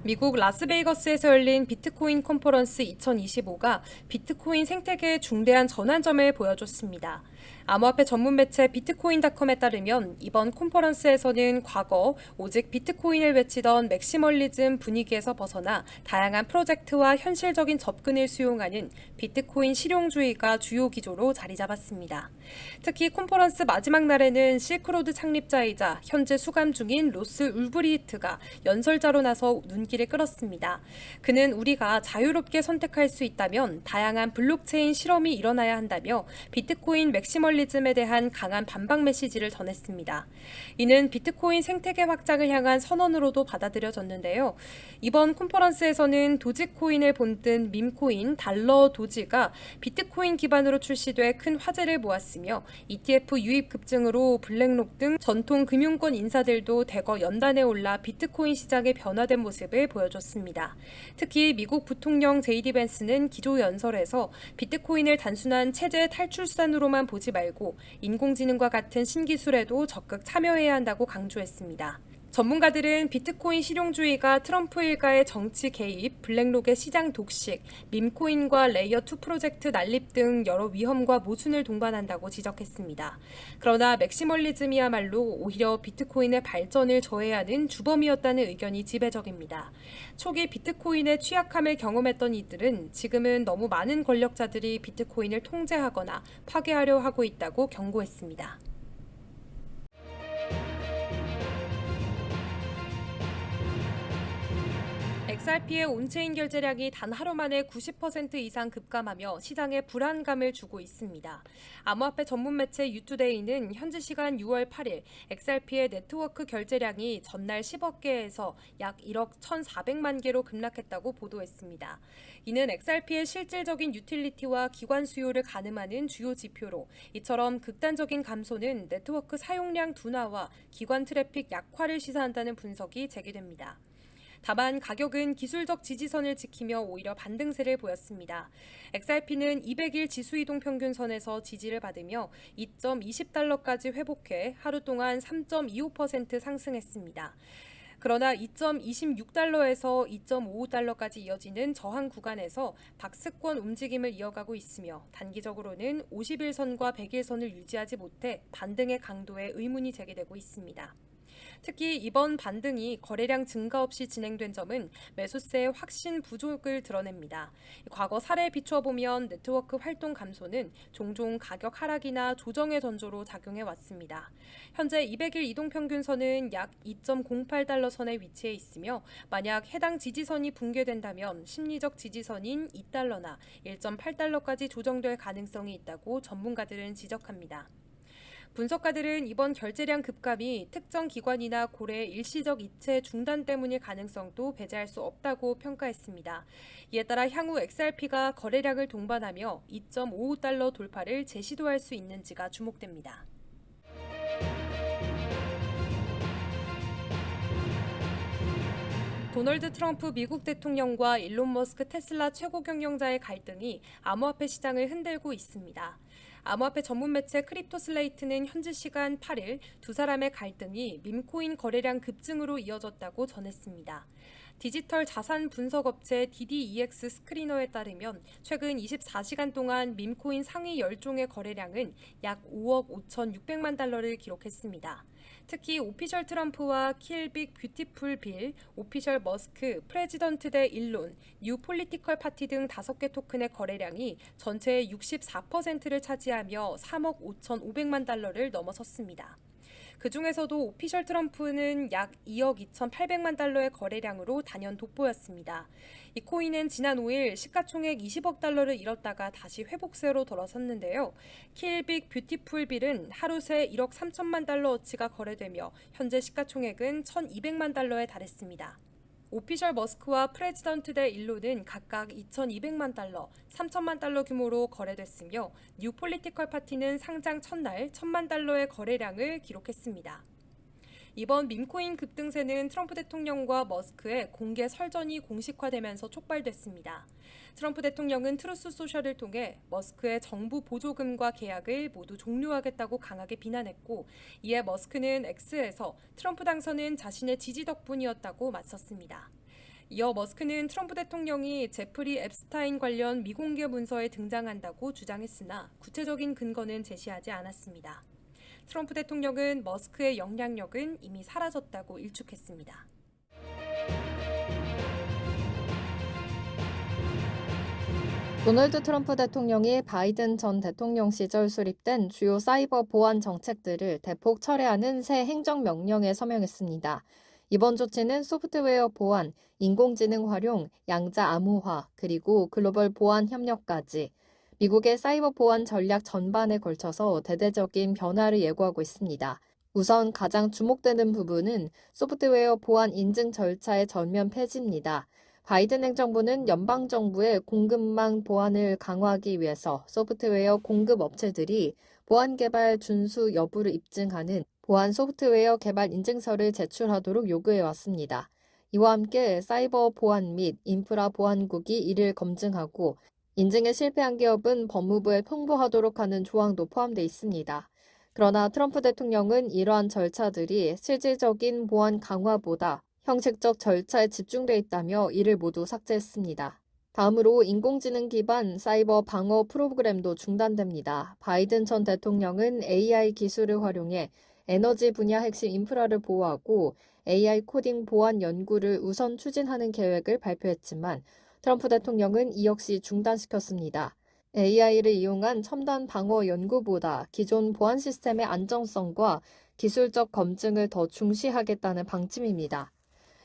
미국 라스베이거스에서 열린 비트코인 컨퍼런스 2025가 비트코인 생태계의 중대한 전환점을 보여줬습니다. 암호화폐 전문 매체 비트코인닷컴에 따르면 이번 컨퍼런스에서는 과거 오직 비트코인을 외치던 맥시멀리즘 분위기에서 벗어나 다양한 프로젝트와 현실적인 접근을 수용하는 비트코인 실용주의가 주요 기조로 자리 잡았습니다. 특히 컨퍼런스 마지막 날에는 실크로드 창립자이자 현재 수감 중인 로스 울브리히트가 연설자로 나서 눈길을 끌었습니다. 그는 우리가 자유롭게 선택할 수 있다면 다양한 블록체인 실험이 일어나야 한다며 비트코인 맥시멀리즘에 대한 강한 반박 메시지를 전했습니다. 이는 비트코인 생태계 확장을 향한 선언으로도 받아들여졌는데요. 이번 컨퍼런스에서는 도지코인을 본뜬 밈코인 달러 도지가 비트코인 기반으로 출시돼 큰 화제를 모았으며 ETF 유입 급증으로 블랙록 등 전통 금융권 인사들도 대거 연단에 올라 비트코인 시장의 변화된 모습을 보여줬습니다. 특히 미국 부통령 제이디 벤스는 기조 연설에서 비트코인을 단순한 체제 탈출산으로만 보지 말고 인공지능과 같은 신기술에도 적극 참여해야 한다고 강조했습니다. 전문가들은 비트코인 실용주의가 트럼프 일가의 정치 개입, 블랙록의 시장 독식, 밈코인과 레이어2 프로젝트 난립 등 여러 위험과 모순을 동반한다고 지적했습니다. 그러나 맥시멀리즘이야말로 오히려 비트코인의 발전을 저해하는 주범이었다는 의견이 지배적입니다. 초기 비트코인의 취약함을 경험했던 이들은 지금은 너무 많은 권력자들이 비트코인을 통제하거나 파괴하려 하고 있다고 경고했습니다. XRP의 온체인 결제량이 단 하루 만에 90% 이상 급감하며 시장에 불안감을 주고 있습니다. 암호화폐 전문 매체 유투데이는 현지 시간 6월 8일 XRP의 네트워크 결제량이 전날 10억 개에서 약 1억 1,400만 개로 급락했다고 보도했습니다. 이는 XRP의 실질적인 유틸리티와 기관 수요를 가늠하는 주요 지표로 이처럼 극단적인 감소는 네트워크 사용량 둔화와 기관 트래픽 약화를 시사한다는 분석이 제기됩니다. 다만 가격은 기술적 지지선을 지키며 오히려 반등세를 보였습니다. XRP는 200일 지수이동 평균선에서 지지를 받으며 2.20달러까지 회복해 하루 동안 3.25% 상승했습니다. 그러나 2.26달러에서 2.55달러까지 이어지는 저항 구간에서 박스권 움직임을 이어가고 있으며 단기적으로는 50일선과 100일선을 유지하지 못해 반등의 강도에 의문이 제기되고 있습니다. 특히 이번 반등이 거래량 증가 없이 진행된 점은 매수세의 확신 부족을 드러냅니다. 과거 사례에 비추어 보면 네트워크 활동 감소는 종종 가격 하락이나 조정의 전조로 작용해 왔습니다. 현재 200일 이동평균선은 약 2.08달러 선에 위치해 있으며 만약 해당 지지선이 붕괴된다면 심리적 지지선인 2달러나 1.8달러까지 조정될 가능성이 있다고 전문가들은 지적합니다. 분석가들은 이번 결제량 급감이 특정 기관이나 고래의 일시적 이체 중단 때문일 가능성도 배제할 수 없다고 평가했습니다. 이에 따라 향후 XRP가 거래량을 동반하며 2.55달러 돌파를 재시도할 수 있는지가 주목됩니다. 도널드 트럼프 미국 대통령과 일론 머스크 테슬라 최고 경영자의 갈등이 암호화폐 시장을 흔들고 있습니다. 암호화폐 전문 매체 크립토 슬레이트는 현지 시간 8일 두 사람의 갈등이 밈코인 거래량 급증으로 이어졌다고 전했습니다. 디지털 자산 분석 업체 DDEX 스크리너에 따르면 최근 24시간 동안 밈코인 상위 10종의 거래량은 약 5억 5,600만 달러를 기록했습니다. 특히 오피셜 트럼프와 킬빅 뷰티풀 빌, 오피셜 머스크, 프레지던트 대 일론, 뉴 폴리티컬 파티 등 5개 토큰의 거래량이 전체의 64%를 차지하며 3억 5,500만 달러를 넘어섰습니다. 그 중에서도 오피셜 트럼프는 약 2억 2,800만 달러의 거래량으로 단연 돋보였습니다. 이 코인은 지난 5일 시가총액 20억 달러를 잃었다가 다시 회복세로 돌아섰는데요. 킬빅 뷰티풀 빌은 하루 새 1억 3천만 달러어치가 거래되며 현재 시가총액은 1,200만 달러에 달했습니다. 오피셜 머스크와 프레지던트 대 일론은 각각 2,200만 달러, 3천만 달러 규모로 거래됐으며 뉴 폴리티컬 파티는 상장 첫날 1,000만 달러의 거래량을 기록했습니다. 이번 밈코인 급등세는 트럼프 대통령과 머스크의 공개 설전이 공식화되면서 촉발됐습니다. 트럼프 대통령은 트루스 소셜을 통해 머스크의 정부 보조금과 계약을 모두 종료하겠다고 강하게 비난했고, 이에 머스크는 X에서 트럼프 당선은 자신의 지지 덕분이었다고 맞섰습니다. 이어 머스크는 트럼프 대통령이 제프리 앱스타인 관련 미공개 문서에 등장한다고 주장했으나 구체적인 근거는 제시하지 않았습니다. 트럼프 대통령은 머스크의 영향력은 이미 사라졌다고 일축했습니다. 도널드 트럼프 대통령이 바이든 전 대통령 시절 수립된 주요 사이버 보안 정책들을 대폭 철회하는 새 행정명령에 서명했습니다. 이번 조치는 소프트웨어 보안, 인공지능 활용, 양자 암호화, 그리고 글로벌 보안 협력까지 미국의 사이버 보안 전략 전반에 걸쳐서 대대적인 변화를 예고하고 있습니다. 우선 가장 주목되는 부분은 소프트웨어 보안 인증 절차의 전면 폐지입니다. 바이든 행정부는 연방정부의 공급망 보안을 강화하기 위해서 소프트웨어 공급 업체들이 보안 개발 준수 여부를 입증하는 보안 소프트웨어 개발 인증서를 제출하도록 요구해 왔습니다. 이와 함께 사이버 보안 및 인프라 보안국이 이를 검증하고 인증에 실패한 기업은 법무부에 통보하도록 하는 조항도 포함되어 있습니다. 그러나 트럼프 대통령은 이러한 절차들이 실질적인 보안 강화보다 형식적 절차에 집중돼 있다며 이를 모두 삭제했습니다. 다음으로 인공지능 기반 사이버 방어 프로그램도 중단됩니다. 바이든 전 대통령은 AI 기술을 활용해 에너지 분야 핵심 인프라를 보호하고 AI 코딩 보안 연구를 우선 추진하는 계획을 발표했지만 트럼프 대통령은 이 역시 중단시켰습니다. AI를 이용한 첨단 방어 연구보다 기존 보안 시스템의 안정성과 기술적 검증을 더 중시하겠다는 방침입니다.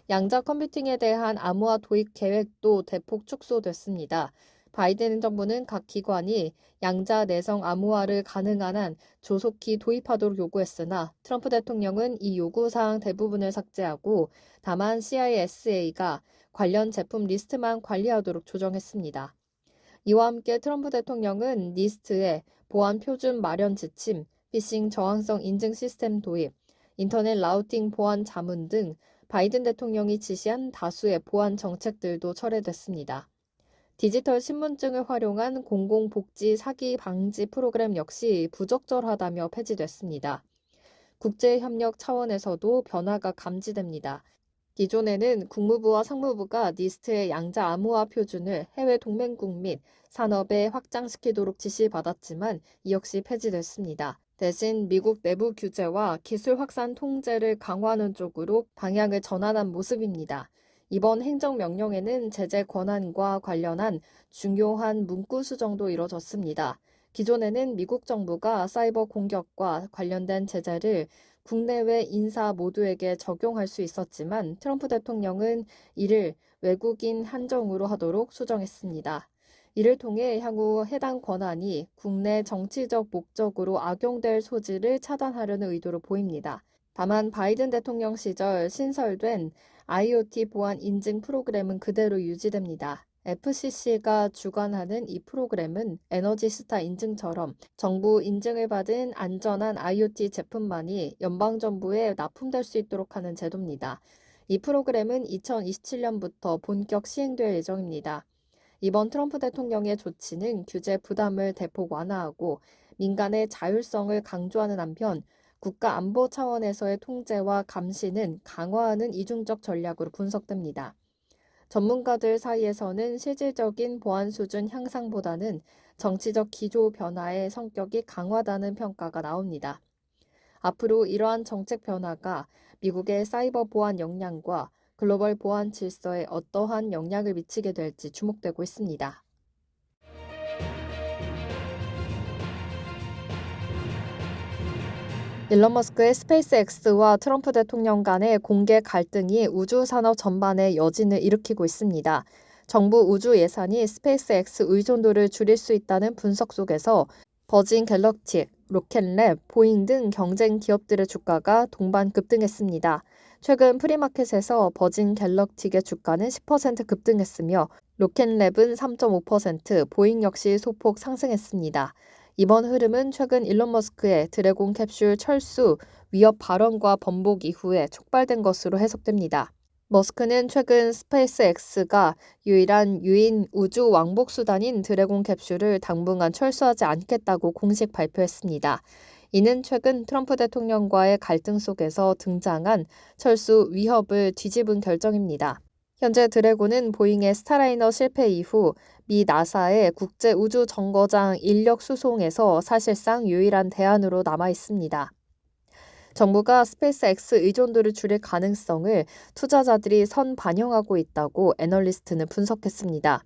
양자 컴퓨팅에 대한 암호화 도입 계획도 대폭 축소됐습니다. 바이든 정부는 각 기관이 양자 내성 암호화를 가능한 한 조속히 도입하도록 요구했으나 트럼프 대통령은 이 요구사항 대부분을 삭제하고 다만 CISA가 관련 제품 리스트만 관리하도록 조정했습니다. 이와 함께 트럼프 대통령은 리스트에 보안 표준 마련 지침, 피싱 저항성 인증 시스템 도입, 인터넷 라우팅 보안 자문 등 바이든 대통령이 지시한 다수의 보안 정책들도 철회됐습니다. 디지털 신분증을 활용한 공공복지 사기 방지 프로그램 역시 부적절하다며 폐지됐습니다. 국제협력 차원에서도 변화가 감지됩니다. 기존에는 국무부와 상무부가 리스트의 양자 암호화 표준을 해외 동맹국 및 산업에 확장시키도록 지시받았지만 이 역시 폐지됐습니다. 대신 미국 내부 규제와 기술 확산 통제를 강화하는 쪽으로 방향을 전환한 모습입니다. 이번 행정명령에는 제재 권한과 관련한 중요한 문구 수정도 이뤄졌습니다. 기존에는 미국 정부가 사이버 공격과 관련된 제재를 국내외 인사 모두에게 적용할 수 있었지만 트럼프 대통령은 이를 외국인 한정으로 하도록 수정했습니다. 이를 통해 향후 해당 권한이 국내 정치적 목적으로 악용될 소지를 차단하려는 의도로 보입니다. 다만 바이든 대통령 시절 신설된 IoT 보안 인증 프로그램은 그대로 유지됩니다. FCC가 주관하는 이 프로그램은 에너지스타 인증처럼 정부 인증을 받은 안전한 IoT 제품만이 연방정부에 납품될 수 있도록 하는 제도입니다. 이 프로그램은 2027년부터 본격 시행될 예정입니다. 이번 트럼프 대통령의 조치는 규제 부담을 대폭 완화하고 민간의 자율성을 강조하는 한편 국가 안보 차원에서의 통제와 감시는 강화하는 이중적 전략으로 분석됩니다. 전문가들 사이에서는 실질적인 보안 수준 향상보다는 정치적 기조 변화의 성격이 강화다는 평가가 나옵니다. 앞으로 이러한 정책 변화가 미국의 사이버 보안 역량과 글로벌 보안 질서에 어떠한 영향을 미치게 될지 주목되고 있습니다. 일론 머스크의 스페이스X와 트럼프 대통령 간의 공개 갈등이 우주 산업 전반에 여진을 일으키고 있습니다. 정부 우주 예산이 스페이스X 의존도를 줄일 수 있다는 분석 속에서 버진 갤럭틱, 로켓랩, 보잉 등 경쟁 기업들의 주가가 동반 급등했습니다. 최근 프리마켓에서 버진 갤럭틱의 주가는 10% 급등했으며 로켓랩은 3.5%, 보잉 역시 소폭 상승했습니다. 이번 흐름은 최근 일론 머스크의 드래곤 캡슐 철수 위협 발언과 번복 이후에 촉발된 것으로 해석됩니다. 머스크는 최근 스페이스X가 유일한 유인 우주 왕복 수단인 드래곤 캡슐을 당분간 철수하지 않겠다고 공식 발표했습니다. 이는 최근 트럼프 대통령과의 갈등 속에서 등장한 철수 위협을 뒤집은 결정입니다. 현재 드래곤은 보잉의 스타라이너 실패 이후 미 나사의 국제 우주 정거장 인력 수송에서 사실상 유일한 대안으로 남아 있습니다. 정부가 스페이스X 의존도를 줄일 가능성을 투자자들이 선반영하고 있다고 애널리스트는 분석했습니다.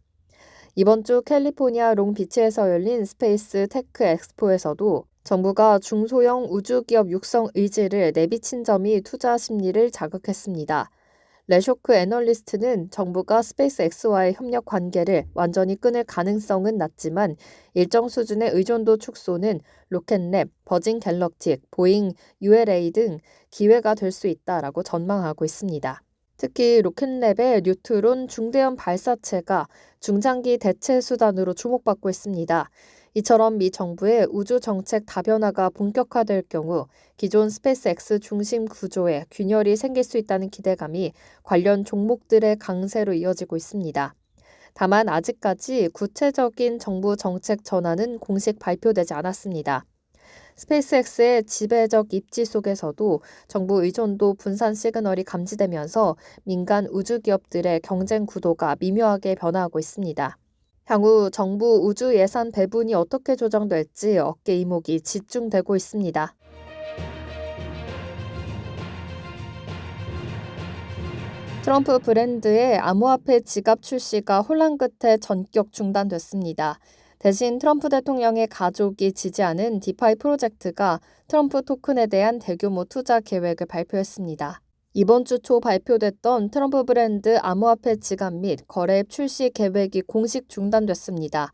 이번 주 캘리포니아 롱비치에서 열린 스페이스 테크 엑스포에서도 정부가 중소형 우주기업 육성 의지를 내비친 점이 투자 심리를 자극했습니다. 레쇼크 애널리스트는 정부가 스페이스X와의 협력 관계를 완전히 끊을 가능성은 낮지만 일정 수준의 의존도 축소는 로켓랩, 버진 갤럭틱, 보잉, ULA 등 기회가 될 수 있다라고 전망하고 있습니다. 특히 로켓랩의 뉴트론 중대형 발사체가 중장기 대체 수단으로 주목받고 있습니다. 이처럼 미 정부의 우주 정책 다변화가 본격화될 경우 기존 스페이스X 중심 구조에 균열이 생길 수 있다는 기대감이 관련 종목들의 강세로 이어지고 있습니다. 다만 아직까지 구체적인 정부 정책 전환은 공식 발표되지 않았습니다. 스페이스X의 지배적 입지 속에서도 정부 의존도 분산 시그널이 감지되면서 민간 우주 기업들의 경쟁 구도가 미묘하게 변화하고 있습니다. 향후 정부 우주 예산 배분이 어떻게 조정될지 어깨 이목이 집중되고 있습니다. 트럼프 브랜드의 암호화폐 지갑 출시가 혼란 끝에 전격 중단됐습니다. 대신 트럼프 대통령의 가족이 지지하는 디파이 프로젝트가 트럼프 토큰에 대한 대규모 투자 계획을 발표했습니다. 이번 주 초 발표됐던 트럼프 브랜드 암호화폐 지갑 및 거래앱 출시 계획이 공식 중단됐습니다.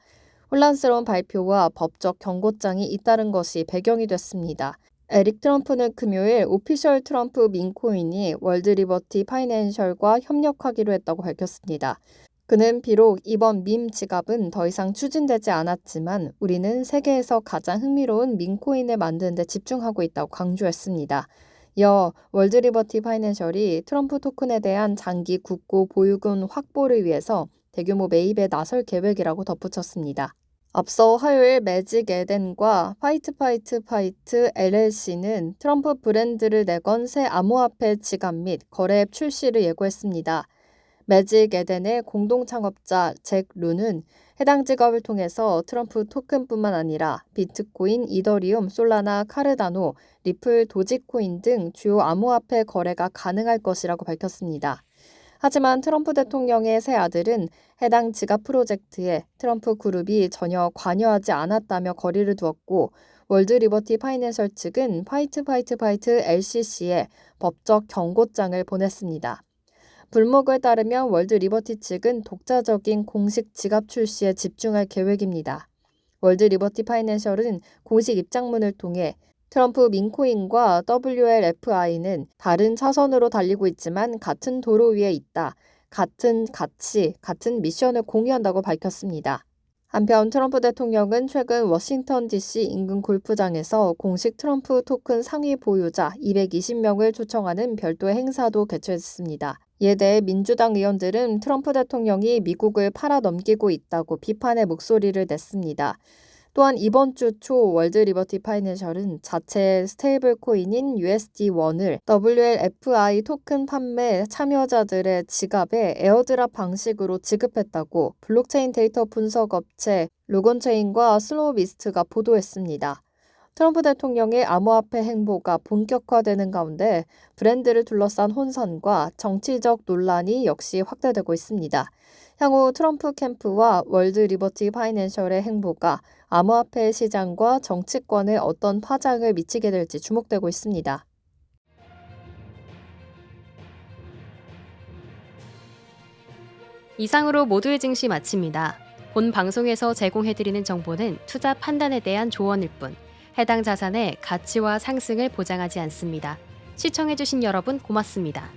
혼란스러운 발표와 법적 경고장이 잇따른 것이 배경이 됐습니다. 에릭 트럼프는 금요일 오피셜 트럼프 민코인이 월드 리버티 파이낸셜과 협력하기로 했다고 밝혔습니다. 그는 비록 이번 밈 지갑은 더 이상 추진되지 않았지만 우리는 세계에서 가장 흥미로운 민코인을 만드는 데 집중하고 있다고 강조했습니다. 이어 월드 리버티 파이낸셜이 트럼프 토큰에 대한 장기 국고 보유금 확보를 위해서 대규모 매입에 나설 계획이라고 덧붙였습니다. 앞서 화요일 매직 에덴과 파이트 LLC는 트럼프 브랜드를 내건 새 암호화폐 지갑 및 거래앱 출시를 예고했습니다. 매직 에덴의 공동 창업자 잭 루는 해당 지갑을 통해서 트럼프 토큰뿐만 아니라 비트코인, 이더리움, 솔라나, 카르다노, 리플, 도지코인 등 주요 암호화폐 거래가 가능할 것이라고 밝혔습니다. 하지만 트럼프 대통령의 새 아들은 해당 지갑 프로젝트에 트럼프 그룹이 전혀 관여하지 않았다며 거리를 두었고 월드 리버티 파이낸셜 측은 파이트 LCC에 법적 경고장을 보냈습니다. 불목을 따르면 월드 리버티 측은 독자적인 공식 지갑 출시에 집중할 계획입니다. 월드 리버티 파이낸셜은 공식 입장문을 통해 트럼프 민코인과 WLFI는 다른 차선으로 달리고 있지만 같은 도로 위에 있다. 같은 가치, 같은 미션을 공유한다고 밝혔습니다. 한편 트럼프 대통령은 최근 워싱턴 DC 인근 골프장에서 공식 트럼프 토큰 상위 보유자 220명을 초청하는 별도의 행사도 개최했습니다. 이에 대해 민주당 의원들은 트럼프 대통령이 미국을 팔아넘기고 있다고 비판의 목소리를 냈습니다. 또한 이번 주 초 월드 리버티 파이낸셜은 자체 스테이블 코인인 USD1을 WLFI 토큰 판매 참여자들의 지갑에 에어드랍 방식으로 지급했다고 블록체인 데이터 분석 업체 로건체인과 슬로우미스트가 보도했습니다. 트럼프 대통령의 암호화폐 행보가 본격화되는 가운데 브랜드를 둘러싼 혼선과 정치적 논란이 역시 확대되고 있습니다. 향후 트럼프 캠프와 월드 리버티 파이낸셜의 행보가 암호화폐 시장과 정치권에 어떤 파장을 미치게 될지 주목되고 있습니다. 이상으로 모두의 증시 마칩니다. 본 방송에서 제공해드리는 정보는 투자 판단에 대한 조언일 뿐 해당 자산의 가치와 상승을 보장하지 않습니다. 시청해주신 여러분 고맙습니다.